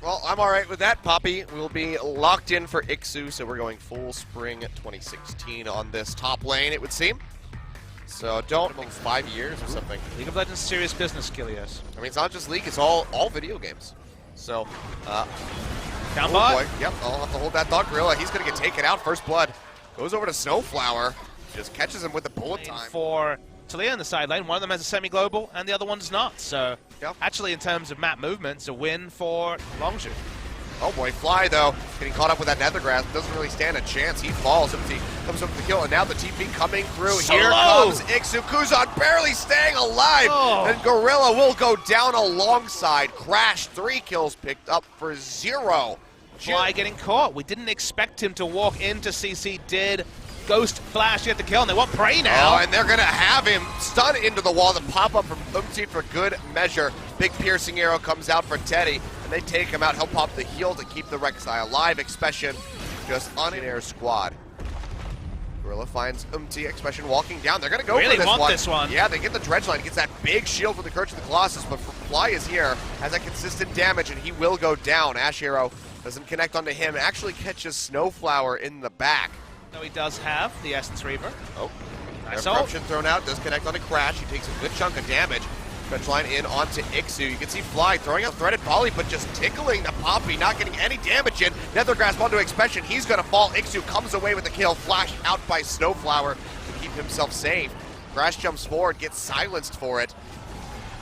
Well, I'm all right with that, Poppy. We'll be locked in for Ikssu, so we're going full spring 2016 on this top lane, it would seem. So don't 5 years or something. League of Legends serious business, Kilios. I mean, it's not just League, it's all video games. So, down oh bot. boy. Yep, I'll have to hold that thought, Gorilla. He's going to get taken out. First blood goes over to SnowFlower. Just catches him with the bullet time. For Talia in the side lane, one of them has a semi-global and the other one does not. So, yep. Actually in terms of map movement, it's a win for Longzhu. Oh boy, Fly though, getting caught up with that Nethergrass, doesn't really stand a chance. He falls, Umti comes up with the kill, and now the TP coming through. So Here low. comes ikssu. Kuzan barely staying alive, and Gorilla will go down alongside. Crash, 3 kills picked up for 0. Fly getting caught. We didn't expect him to walk into CC, did. Ghost Flash get the kill, and they want Prey now. Oh, and they're going to have him stun into the wall. The pop-up from Umti for good measure. Big piercing arrow comes out for Teddy, and they take him out. He'll pop the heal to keep the Rek'Sai alive. Expession just on an air squad. Gorilla finds Umti. Expession walking down. They're going to go really for want this one. Yeah, they get the dredge line. Gets that big shield for the Curse of the Colossus, but Fly is here. Has that consistent damage, and he will go down. Ash Arrow doesn't connect onto him. Actually catches SnowFlower in the back. No, he does have the Essence Reaver. Oh, nice corruption thrown out, does connect on a Crash. He takes a good chunk of damage. Stretch line in onto Ikssu. You can see Fly throwing a threaded volley, but just tickling the Poppy, not getting any damage in. Nethergrass onto Expession. He's going to fall. Ikssu comes away with the kill. Flash out by SnowFlower to keep himself safe. Crash jumps forward, gets silenced for it.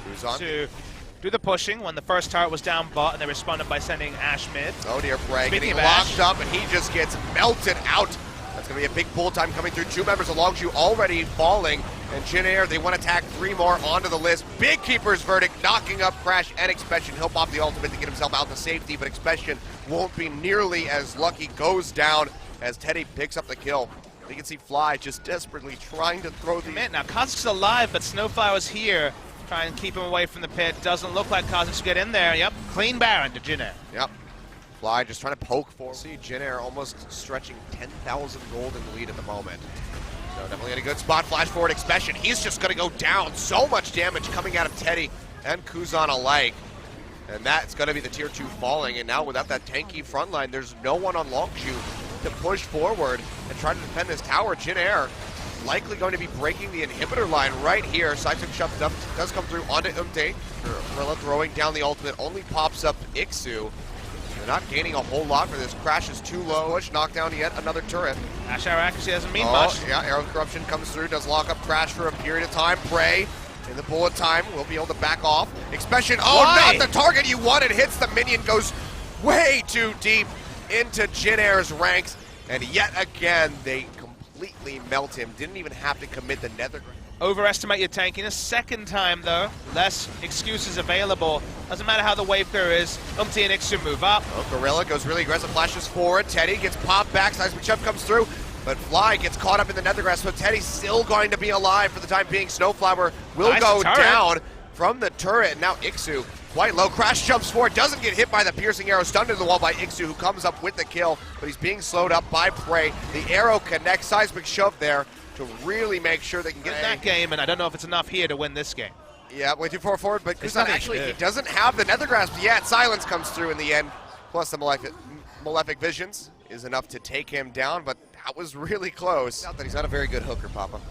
Kuzan to do the pushing when the first turret was down bot, and they responded by sending Ash mid. Oh dear, Prey Speaking getting of locked Ash. up, and he just gets melted out. That's going to be a big pull time coming through. 2 members of Longzhu already falling. And Jin Air, they want to tack 3 more onto the list. Big Keeper's Verdict, knocking up Crash and Expession. He'll pop the ultimate to get himself out to safety, but Expession won't be nearly as lucky. Goes down as Teddy picks up the kill. You can see Fly just desperately trying to throw the... Now, Kha'Zix's alive, but SnowFlower's here. Try and keep him away from the pit. Doesn't look like Kha'Zix will get in there. Yep, clean Baron to Jin Air. Yep. Fly just trying to poke forward. See Jin Air almost stretching 10,000 gold in the lead at the moment. So definitely in a good spot. Flash forward Expession. He's just going to go down. So much damage coming out of Teddy and Kuzan alike. And that's going to be the tier 2 falling. And now without that tanky front line, there's no one on Longzhu to push forward and try to defend this tower. Jin Air likely going to be breaking the inhibitor line right here. Seismic Shove does come through onto Umti. Gorilla throwing down the ultimate. Only pops up Ikssu. They're not gaining a whole lot for this. Crash is too low. Push, knock down yet another turret. Ash Arrow accuracy doesn't mean much. Yeah, Arrow Corruption comes through, does lock up Crash for a period of time. Prey in the bullet time will be able to back off. Expession, not the target you wanted. Hits the minion, goes way too deep into Jin Air's ranks. And yet again, they completely melt him. Didn't even have to commit the Nethergrass. Overestimate your tankiness. Second time, though, less excuses available. Doesn't matter how the wave clear is. Umti and Ikssu move up. Oh, Gorilla goes really aggressive, flashes forward. Teddy gets popped back. Seismic Shove comes through, but Fly gets caught up in the Nethergrass, so Teddy's still going to be alive for the time being. SnowFlower will go down from the turret. Now Ikssu quite low. Crash jumps forward, doesn't get hit by the piercing arrow, stunned into the wall by Ikssu, who comes up with the kill, but he's being slowed up by Prey. The arrow connects. Seismic Shove there to really make sure they can get that game, and I don't know if it's enough here to win this game. Yeah, way too far forward, but Kuzan actually, he doesn't have the Nethergrasp yet. Silence comes through in the end, plus the Malefic Visions is enough to take him down, but that was really close. Not that he's not a very good hooker, Papa.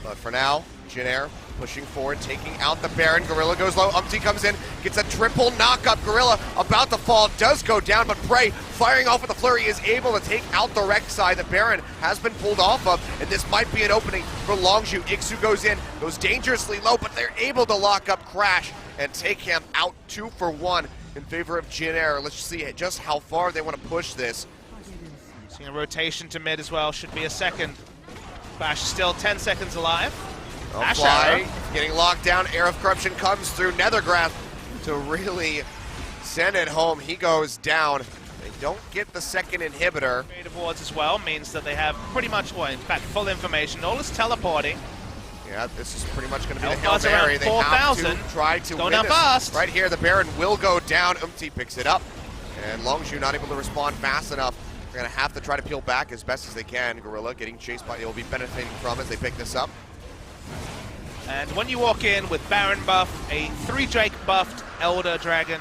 But for now, Jin Air pushing forward, taking out the Baron. Gorilla goes low. Umti comes in, gets a triple knockup. Gorilla about to fall, does go down, but Prey firing off with the flurry is able to take out the Rek'Sai. The Baron has been pulled off of, and this might be an opening for Longzhu. Ikssu goes in, goes dangerously low, but they're able to lock up Crash and take him out 2 for 1 in favor of Jin Air. Let's see just how far they want to push this. Seeing a rotation to mid as well, should be a second. Flash is still 10 seconds alive. Fly getting locked down. Air of Corruption comes through. Nethergrass to really send it home. He goes down. They don't get the second inhibitor. Creative wards as well means that they have pretty much, well, in fact, full information. All is teleporting. Yeah, this is pretty much going to be the Health Hail Mary. around They have 4,000. to try to Going win down this. fast. Right here, the Baron will go down. Umti picks it up. And Longzhu not able to respond fast enough. They're going to have to try to peel back as best as they can. Gorilla getting chased by, he'll be benefiting from as they pick this up. And when you walk in with Baron buff, a 3 Drake buffed Elder Dragon,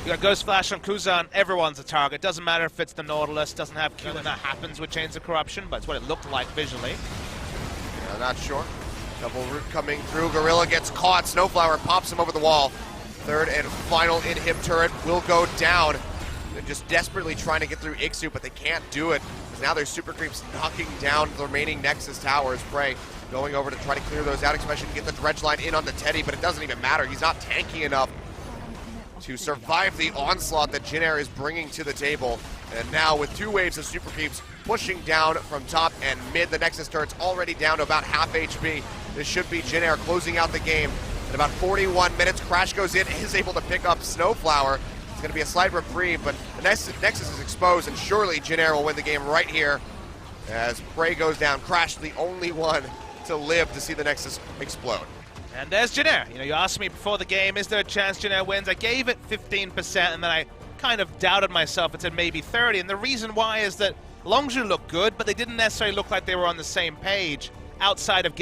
You got Ghost Flash on Kuzan, everyone's a target. Doesn't matter if it's the Nautilus, doesn't have Q, and that happens with Chains of Corruption, but it's what it looked like visually. Yeah, not sure. Double root coming through. Gorilla gets caught. SnowFlower pops him over the wall. Third and final inhib turret will go down. They're just desperately trying to get through ikssu, but they can't do it. Now there's super creeps knocking down the remaining Nexus towers. Prey going over to try to clear those out. Expession to get the dredge line in on the Teddy, but it doesn't even matter. He's not tanky enough to survive the onslaught that Jin Air is bringing to the table. And now with 2 waves of super creeps pushing down from top and mid, the Nexus turret's already down to about half HP. This should be Jin Air closing out the game. In about 41 minutes, Crash goes in, is able to pick up SnowFlower. It's going to be a slight reprieve, but the Nexus is exposed, and surely Jin Air will win the game right here as Prey goes down. Crash, the only one to live to see the Nexus explode. And there's Jin Air. You know, you asked me before the game, is there a chance Jin Air wins? I gave it 15%, and then I kind of doubted myself and said maybe 30. And the reason why is that Longzhu looked good, but they didn't necessarily look like they were on the same page outside of game.